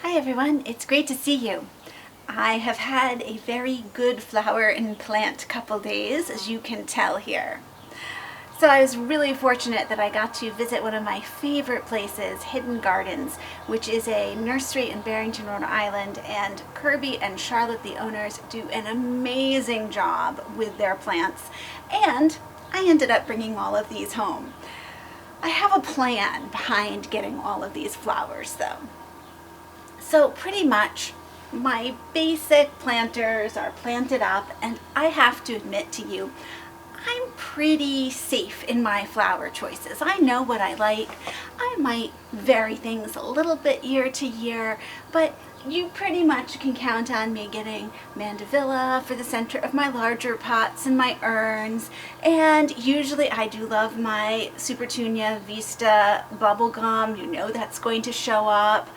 Hi everyone, it's great to see you. I have had a very good flower and plant couple days, as you can tell here. So I was really fortunate that I got to visit one of my favorite places, Hidden Gardens, which is a nursery in Barrington, Rhode Island, and Kirby and Charlotte, the owners, do an amazing job with their plants, and I ended up bringing all of these home. I have a plan behind getting all of these flowers though. So pretty much my basic planters are planted up, and I have to admit to you, I'm pretty safe in my flower choices. I know what I like. I might vary things a little bit year to year, but you pretty much can count on me getting mandevilla for the center of my larger pots and my urns. And usually I do love my supertunia vista bubblegum. You know that's going to show up.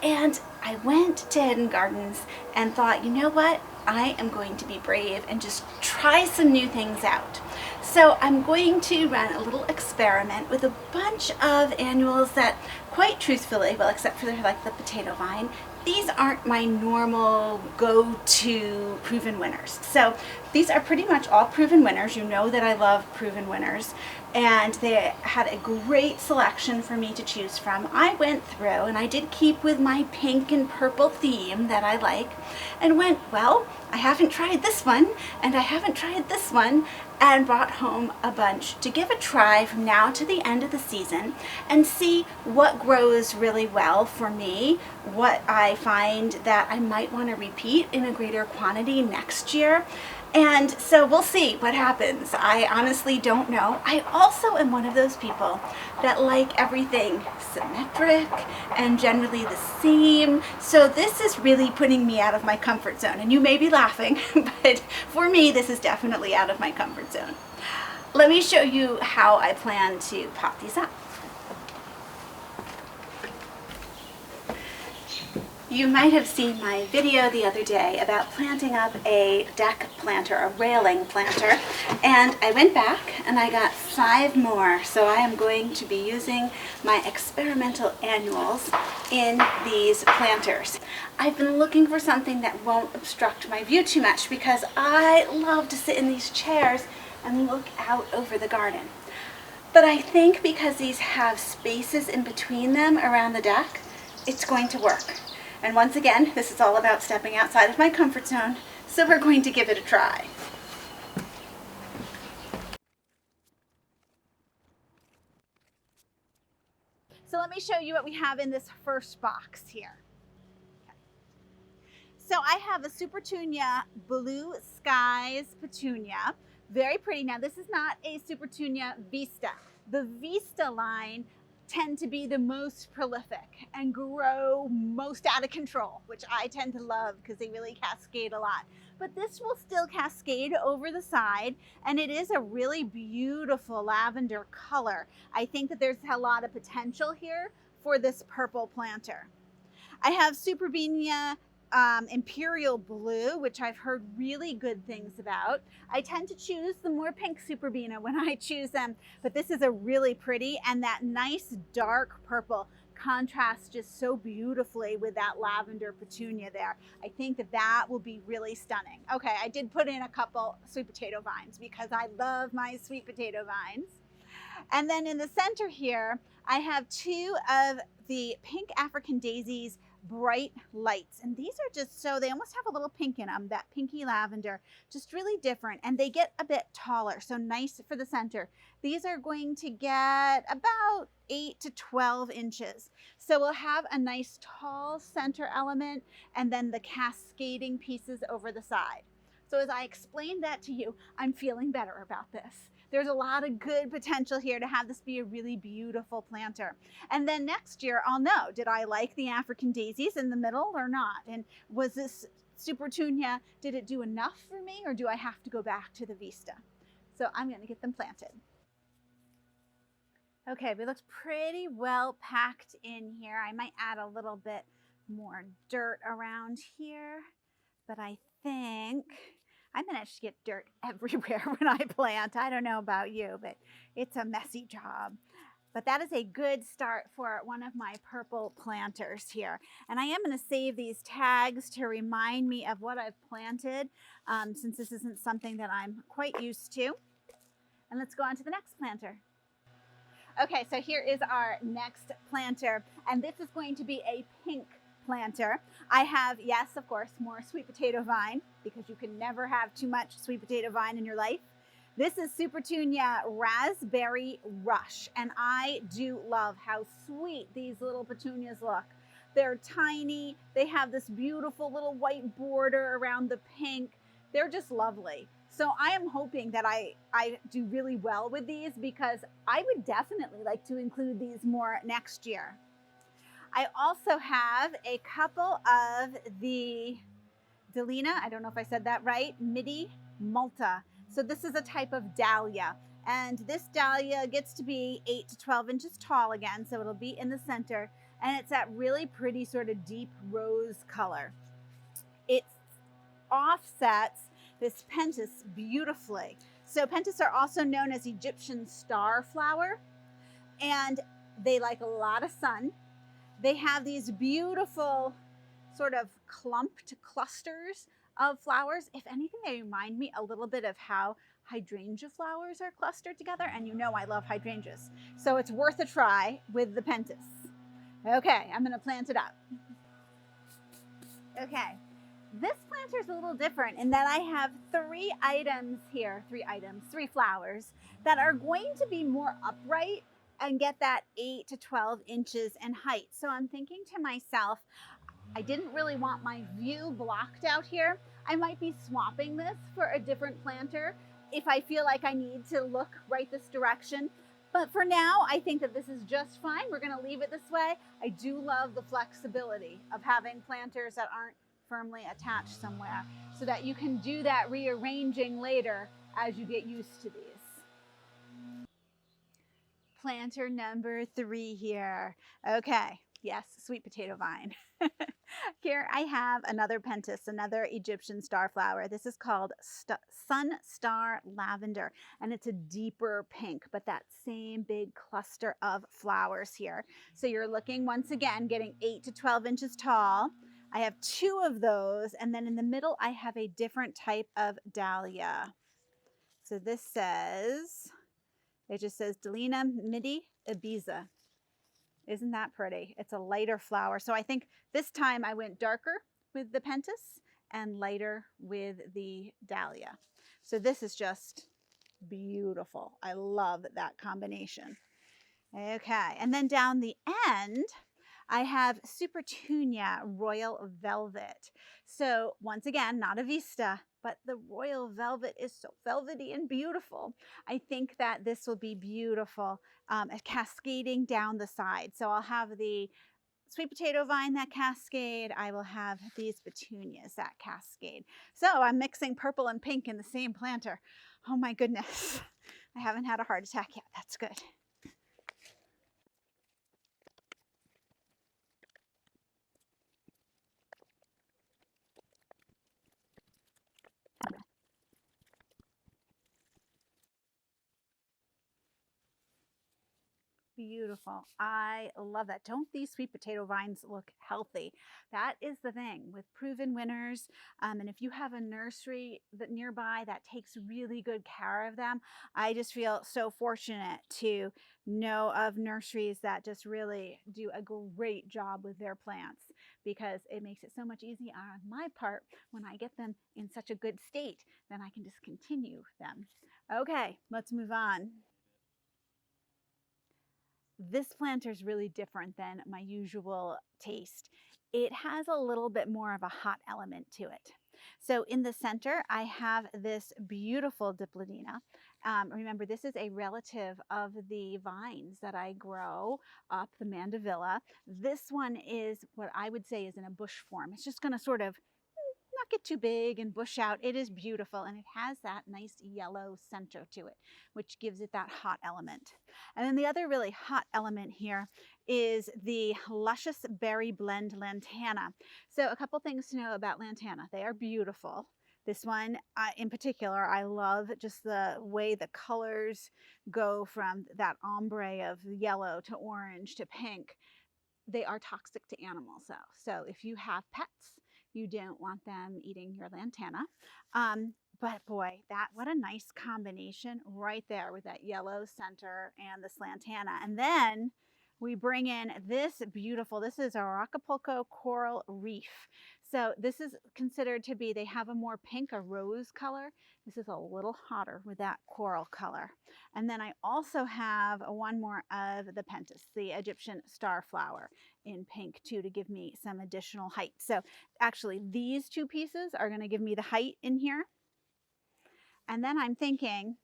And I went to Hidden Gardens and thought, you know what? I am going to be brave and just try some new things out. So I'm going to run a little experiment with a bunch of annuals that, quite truthfully, well, except for like the potato vine, these aren't my normal go-to proven winners. So these are pretty much all proven winners. You know that I love proven winners, and they had a great selection for me to choose from. I went through and I did keep with my pink and purple theme that I like, and went, well, I haven't tried this one and I haven't tried this one, and brought home a bunch to give a try from now to the end of the season and see what grows really well for me, what I find that I might want to repeat in a greater quantity next year. And so we'll see what happens. I honestly don't know. I also am one of those people that like everything symmetric and generally the same. So this is really putting me out of my comfort zone. And you may be laughing, but for me, this is definitely out of my comfort zone. Let me show you how I plan to pot these up. You might have seen my video the other day about planting up a deck planter, a railing planter, and I went back and I got 5 more. So I am going to be using my experimental annuals in these planters. I've been looking for something that won't obstruct my view too much because I love to sit in these chairs and look out over the garden. But I think because these have spaces in between them around the deck, it's going to work. And once again, this is all about stepping outside of my comfort zone, so we're going to give it a try. So let me show you what we have in this first box here. Okay. So I have a Supertunia Blue Skies Petunia. Very pretty. Now this is not a Supertunia Vista. The Vista line tend to be the most prolific and grow most out of control, which I tend to love because they really cascade a lot. But this will still cascade over the side, and it is a really beautiful lavender color. I think that there's a lot of potential here for this purple planter. I have superbena Imperial Blue, which I've heard really good things about. I tend to choose the more pink superbena when I choose them, but this is a really pretty, and that nice dark purple contrasts just so beautifully with that lavender petunia there. I think that that will be really stunning. Okay, I did put in a couple sweet potato vines because I love my sweet potato vines. And then in the center here, I have 2 of the pink African daisies bright lights, and these are just so, they almost have a little pink in them, that pinky lavender, just really different, and they get a bit taller, so nice for the center. These are going to get about 8 to 12 inches, so we'll have a nice tall center element and then the cascading pieces over the side. So as I explained that to you, I'm feeling better about this. There's a lot of good potential here to have this be a really beautiful planter. And then next year, I'll know, did I like the African daisies in the middle or not? And was this Supertunia, did it do enough for me, or do I have to go back to the Vista? So I'm gonna get them planted. Okay, we looked pretty well packed in here. I might add a little bit more dirt around here, but I think I managed to get dirt everywhere when I plant. I don't know about you, but it's a messy job. But that is a good start for one of my purple planters here. And I am going to save these tags to remind me of what I've planted, since this isn't something that I'm quite used to. And let's go on to the next planter. Okay, so here is our next planter, and this is going to be a pink planter. I have, yes, of course, more sweet potato vine, because you can never have too much sweet potato vine in your life. This is Supertunia Raspberry Rush, and I do love how sweet these little petunias look. They're tiny, they have this beautiful little white border around the pink. They're just lovely. So I am hoping that I do really well with these, because I would definitely like to include these more next year. I also have a couple of the Dahlia, I don't know if I said that right, Midi Malta. So this is a type of dahlia, and this dahlia gets to be 8 to 12 inches tall again, so it'll be in the center, and it's that really pretty sort of deep rose color. It offsets this pentas beautifully. So pentas are also known as Egyptian star flower, and they like a lot of sun. They have these beautiful sort of clumped clusters of flowers. If anything, they remind me a little bit of how hydrangea flowers are clustered together, and you know I love hydrangeas. So it's worth a try with the pentas. Okay, I'm gonna plant it up. Okay, this planter is a little different in that I have three flowers that are going to be more upright and get that 8 to 12 inches in height. So I'm thinking to myself, I didn't really want my view blocked out here. I might be swapping this for a different planter if I feel like I need to look right this direction. But for now, I think that this is just fine. We're gonna leave it this way. I do love the flexibility of having planters that aren't firmly attached somewhere, so that you can do that rearranging later as you get used to these. Planter number 3 here. Okay, yes, sweet potato vine. Here I have another pentas, another Egyptian star flower. This is called Sun Star Lavender, and it's a deeper pink, but that same big cluster of flowers here. So you're looking, once again, getting 8 to 12 inches tall. I have 2 of those, and then in the middle I have a different type of dahlia. So this says, it just says Dahlia Midi Ibiza. Isn't that pretty? It's a lighter flower. So I think this time I went darker with the pentas and lighter with the dahlia. So this is just beautiful. I love that combination. Okay, and then down the end, I have Supertunia Royal Velvet. So once again, not a Vista, but the Royal Velvet is so velvety and beautiful. I think that this will be beautiful, cascading down the side. So I'll have the sweet potato vine that cascade. I will have these petunias that cascade. So I'm mixing purple and pink in the same planter. Oh my goodness. I haven't had a heart attack yet. That's good. Beautiful. I love that. Don't these sweet potato vines look healthy? That is the thing with proven winners. And if you have a nursery nearby that takes really good care of them, I just feel so fortunate to know of nurseries that just really do a great job with their plants, because it makes it so much easier on my part when I get them in such a good state. Then I can just continue them. Okay, let's move on. This planter is really different than my usual taste. It has a little bit more of a hot element to it. So in the center, I have this beautiful dipladina. Remember, this is a relative of the vines that I grow up, the mandevilla. This one is what I would say is in a bush form. It's just going to sort of not get too big and bush out. It is beautiful, and it has that nice yellow center to it, which gives it that hot element. And then the other really hot element here is the Luscious Berry Blend Lantana. So a couple things to know about lantana. They are beautiful. This one in particular, I love just the way the colors go from that ombre of yellow to orange to pink. They are toxic to animals though. So if you have pets, you don't want them eating your lantana. But boy, what a nice combination right there with that yellow center and this lantana. And then we bring in this beautiful, this is a Acapulco coral reef. So this is considered to be, they have a more pink, a rose color. This is a little hotter with that coral color. And then I also have one more of the pentas, the Egyptian star flower in pink too, to give me some additional height. So actually these two pieces are going to give me the height in here. And then I'm thinking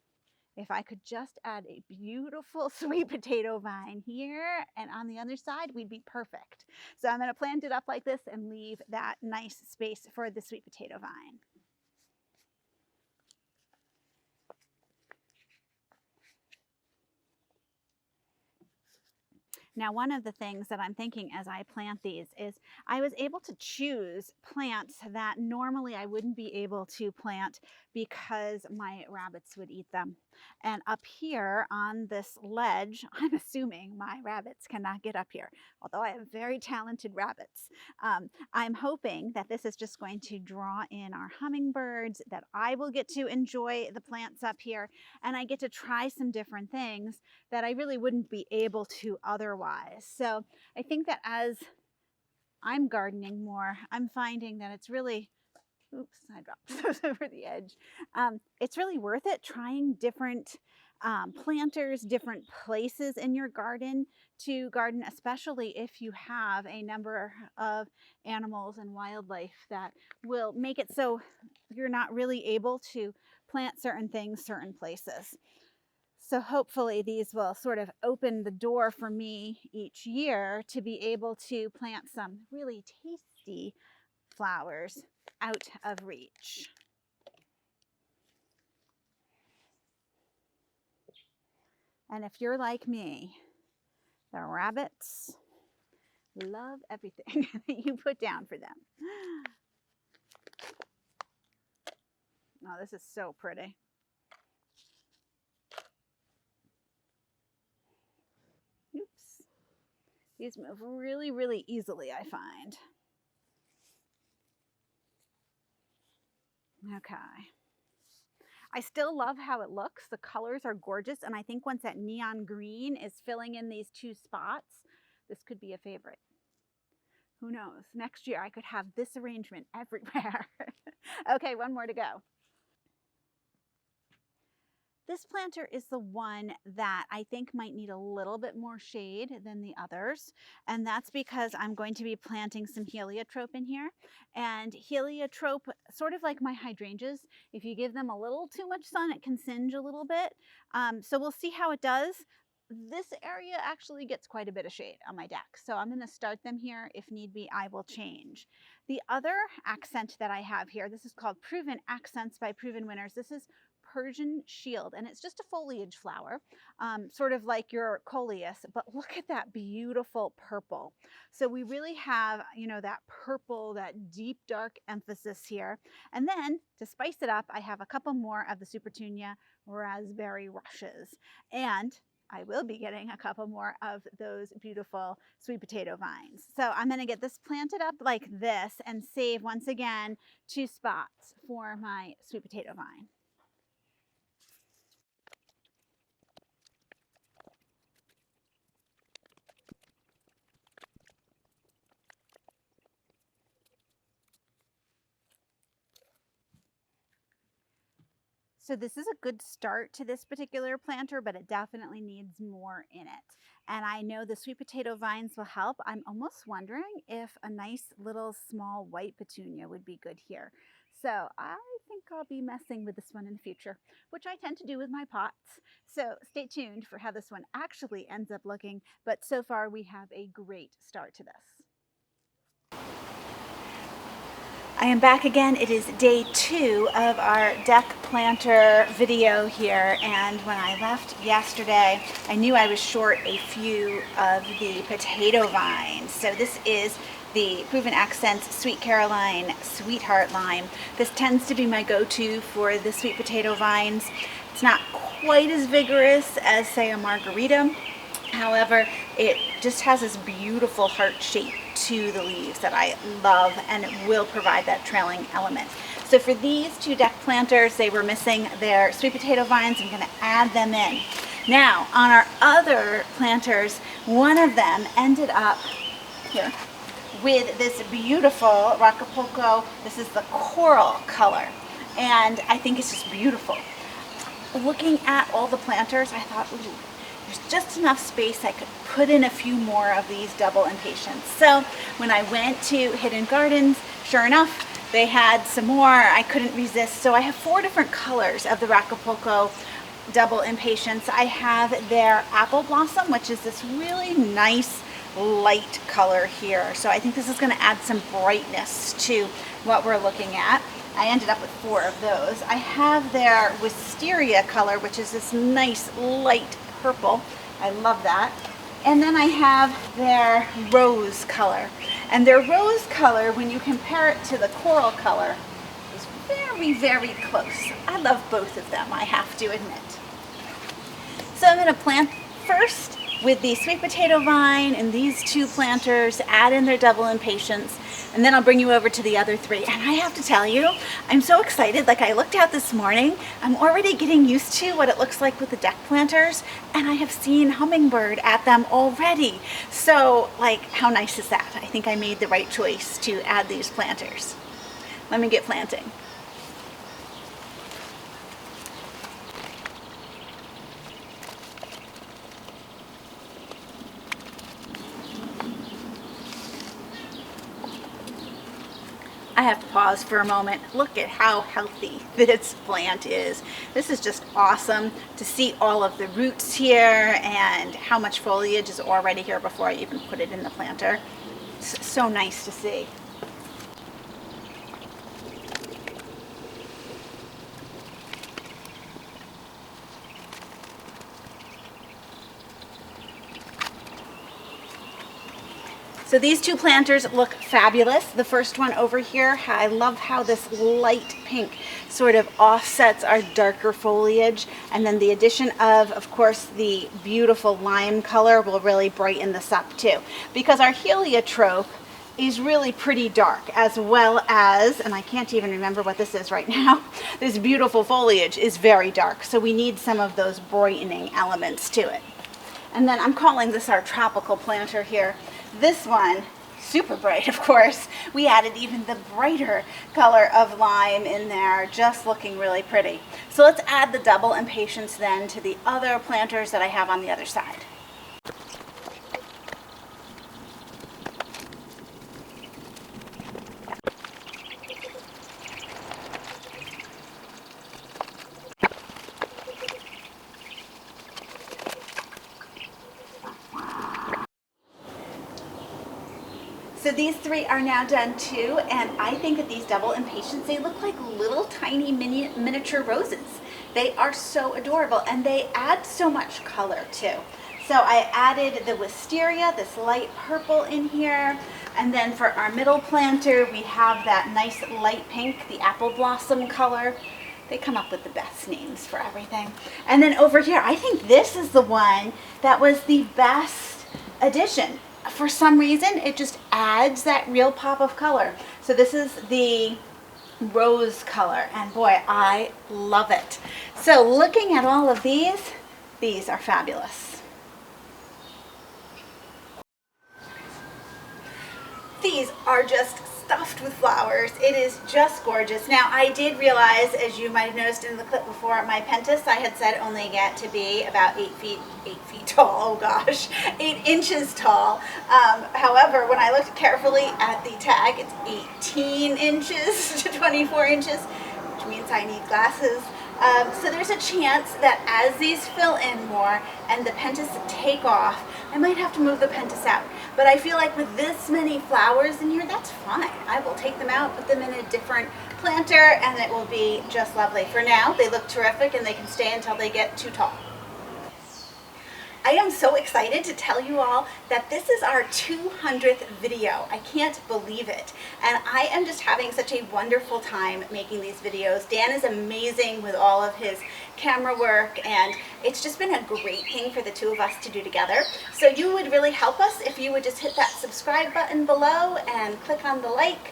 if I could just add a beautiful sweet potato vine here and on the other side, we'd be perfect. So I'm going to plant it up like this and leave that nice space for the sweet potato vine. Now, one of the things that I'm thinking as I plant these is I was able to choose plants that normally I wouldn't be able to plant because my rabbits would eat them. And up here on this ledge, I'm assuming my rabbits cannot get up here, although I have very talented rabbits. I'm hoping that this is just going to draw in our hummingbirds, that I will get to enjoy the plants up here, and I get to try some different things that I really wouldn't be able to otherwise. So I think that as I'm gardening more, I'm finding that it's really, oops, I dropped those over the edge. It's really worth it trying different planters, different places in your garden to garden, especially if you have a number of animals and wildlife that will make it so you're not really able to plant certain things certain places. So hopefully these will sort of open the door for me each year to be able to plant some really tasty flowers out of reach. And if you're like me, the rabbits love everything that you put down for them. Oh, this is so pretty. Oops. These move really, really easily, I find. Okay. I still love how it looks. The colors are gorgeous. And I think once that neon green is filling in these two spots, this could be a favorite. Who knows? Next year I could have this arrangement everywhere. Okay, one more to go. This planter is the one that I think might need a little bit more shade than the others. And that's because I'm going to be planting some heliotrope in here. And heliotrope, sort of like my hydrangeas, if you give them a little too much sun, it can singe a little bit. So we'll see how it does. This area actually gets quite a bit of shade on my deck. So I'm going to start them here. If need be, I will change. The other accent that I have here, this is called Proven Accents by Proven Winners. This is Persian Shield, and it's just a foliage flower, sort of like your coleus, but look at that beautiful purple. So we really have, you know, that purple, that deep dark emphasis here. And then to spice it up, I have a couple more of the supertunia raspberry rushes, and I will be getting a couple more of those beautiful sweet potato vines. So I'm going to get this planted up like this and save once again 2 spots for my sweet potato vine. So this is a good start to this particular planter, but it definitely needs more in it. And I know the sweet potato vines will help. I'm almost wondering if a nice little small white petunia would be good here. So I think I'll be messing with this one in the future, which I tend to do with my pots. So stay tuned for how this one actually ends up looking. But so far we have a great start to this. I am back again. It is day 2 of our deck planter video here, and when I left yesterday I knew I was short a few of the potato vines. So this is the Proven Accents Sweet Caroline Sweetheart Lime. This tends to be my go-to for the sweet potato vines. It's not quite as vigorous as, say, a margarita. However, it just has this beautiful heart shape to the leaves that I love, and it will provide that trailing element. So for these 2 deck planters, they were missing their sweet potato vines. I'm going to add them in. Now, on our other planters, one of them ended up here with this beautiful Acapulco. This is the coral color, and I think it's just beautiful. Looking at all the planters, I thought, ooh, there's just enough space I could put in a few more of these double impatiens. So when I went to Hidden Gardens, sure enough, they had some more. I couldn't resist. So I have 4 different colors of the Acapulco double impatiens. I have their apple blossom, which is this really nice light color here. So I think this is going to add some brightness to what we're looking at. I ended up with 4 of those. I have their wisteria color, which is this nice light purple. I love that. And then I have their rose color. And their rose color, when you compare it to the coral color, is very, very close. I love both of them, I have to admit. So I'm going to plant first with the sweet potato vine and these 2 planters, add in their double impatiens, and then I'll bring you over to the other 3. And I have to tell you, I'm so excited. Like, I looked out this morning, I'm already getting used to what it looks like with the deck planters, and I have seen hummingbird at them already. So, like, how nice is that? I think I made the right choice to add these planters. Let me get planting. I have to pause for a moment. Look at how healthy this plant is. This is just awesome to see all of the roots here and how much foliage is already here before I even put it in the planter. It's so nice to see. So these 2 planters look fabulous. The first one over here, I love how this light pink sort of offsets our darker foliage. And then the addition of course, the beautiful lime color will really brighten this up too. Because our heliotrope is really pretty dark, as well as, and I can't even remember what this is right now, this beautiful foliage is very dark. So we need some of those brightening elements to it. And then I'm calling this our tropical planter here. This one, super bright, of course. We added even the brighter color of lime in there, just looking really pretty. So let's add the double impatiens then to the other planters that I have on the other side. So these 3 are now done too, and I think that these double impatiens, they look like little tiny miniature roses. They are so adorable, and they add so much color too. So I added the wisteria, this light purple in here, and then for our middle planter, we have that nice light pink, the apple blossom color. They come up with the best names for everything. And then over here, I think this is the one that was the best addition. For some reason, it just adds that real pop of color. So this is the rose color, and boy, I love it. So looking at all of these are fabulous. These are just stuffed with flowers. It is just gorgeous. Now, I did realize, as you might have noticed in the clip before, my pentas, I had said only get to be about 8 feet tall. Oh gosh, 8 inches tall. However, when I looked carefully at the tag, it's 18 inches to 24 inches, which means I need glasses So there's a chance that as these fill in more and the pentas take off, I might have to move the pentas out. But I feel like with this many flowers in here, that's fine. I will take them out, put them in a different planter, and it will be just lovely. For now, they look terrific and they can stay until they get too tall. I am so excited to tell you all that this is our 200th video. I can't believe it. And I am just having such a wonderful time making these videos. Dan is amazing with all of his camera work, and it's just been a great thing for the two of us to do together. So you would really help us if you would just hit that subscribe button below and click on the like.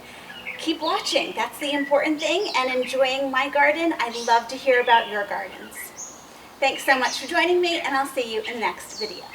Keep watching, that's the important thing, and enjoying my garden. I'd love to hear about your gardens. Thanks so much for joining me, and I'll see you in the next video.